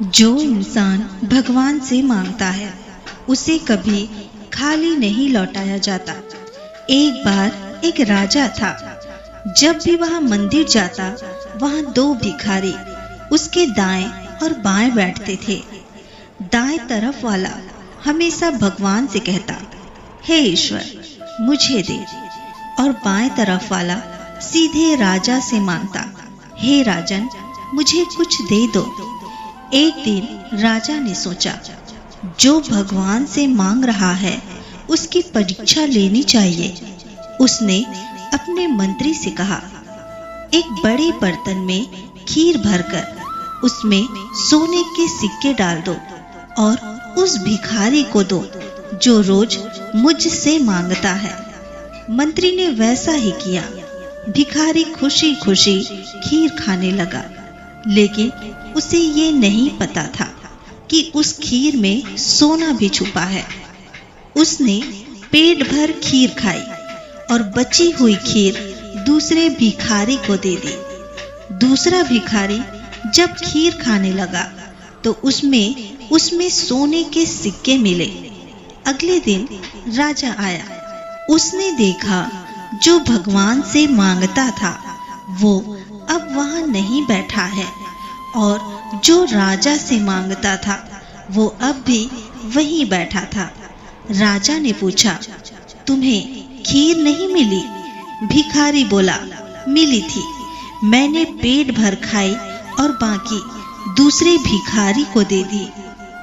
जो इंसान भगवान से मांगता है उसे कभी खाली नहीं लौटाया जाता। एक बार एक राजा था। जब भी वह मंदिर जाता वहां दो भिखारी उसके दाएं और बाएं बैठते थे। दाएं तरफ वाला हमेशा भगवान से कहता, हे ईश्वर मुझे दे, और बाएं तरफ वाला सीधे राजा से मांगता, हे राजन मुझे कुछ दे दो। एक दिन राजा ने सोचा, जो भगवान से मांग रहा है उसकी परीक्षा लेनी चाहिए। उसने अपने मंत्री से कहा, एक बड़े बर्तन में खीर भरकर उसमें सोने के सिक्के डाल दो और उस भिखारी को दो जो रोज मुझसे मांगता है। मंत्री ने वैसा ही किया। भिखारी खुशी खुशी खीर खाने लगा, लेकिन उसे ये नहीं पता था कि उस खीर में सोना भी छुपा है। उसने पेट भर खीर खाई और बची हुई खीर दूसरे भिखारी को दे दी। दूसरा भिखारी जब खीर खाने लगा तो उसमें सोने के सिक्के मिले। अगले दिन राजा आया। उसने देखा जो भगवान से मांगता था वो अब वहां नहीं बैठा है, और जो राजा से मांगता था वो अब भी वहीं बैठा था। राजा ने पूछा, तुम्हें खीर नहीं मिली? भिखारी बोला, मिली थी, मैंने पेट भर खाई और बाकी दूसरे भिखारी को दे दी।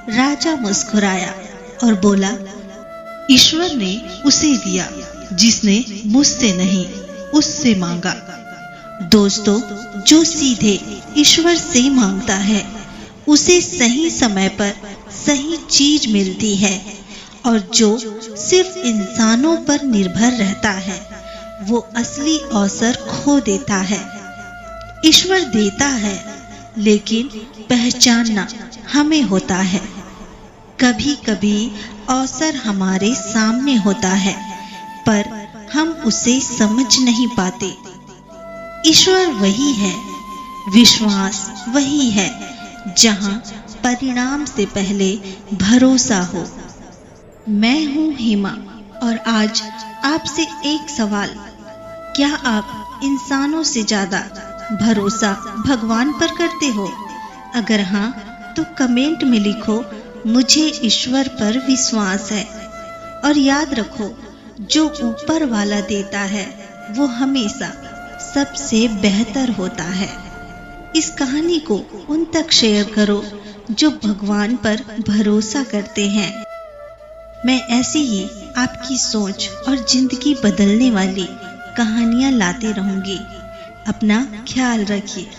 राजा मुस्कुराया और बोला, ईश्वर ने उसे दिया जिसने मुझसे नहीं उससे मांगा। दोस्तों, जो सीधे ईश्वर से मांगता है उसे सही समय पर सही चीज मिलती है, और जो सिर्फ इंसानों पर निर्भर रहता है वो असली अवसर खो देता है। ईश्वर देता है लेकिन पहचानना हमें होता है। कभी कभी अवसर हमारे सामने होता है पर हम उसे समझ नहीं पाते। ईश्वर वही है, विश्वास वही है जहां परिणाम से पहले भरोसा हो। मैं हूं हेमा और आज आपसे एक सवाल, क्या आप इंसानों से ज्यादा भरोसा भगवान पर करते हो? अगर हाँ तो कमेंट में लिखो, मुझे ईश्वर पर विश्वास है। और याद रखो, जो ऊपर वाला देता है वो हमेशा सबसे बेहतर होता है। इस कहानी को उन तक शेयर करो जो भगवान पर भरोसा करते हैं। मैं ऐसी ही आपकी सोच और जिंदगी बदलने वाली कहानियां लाते रहूंगी। अपना ख्याल रखिए।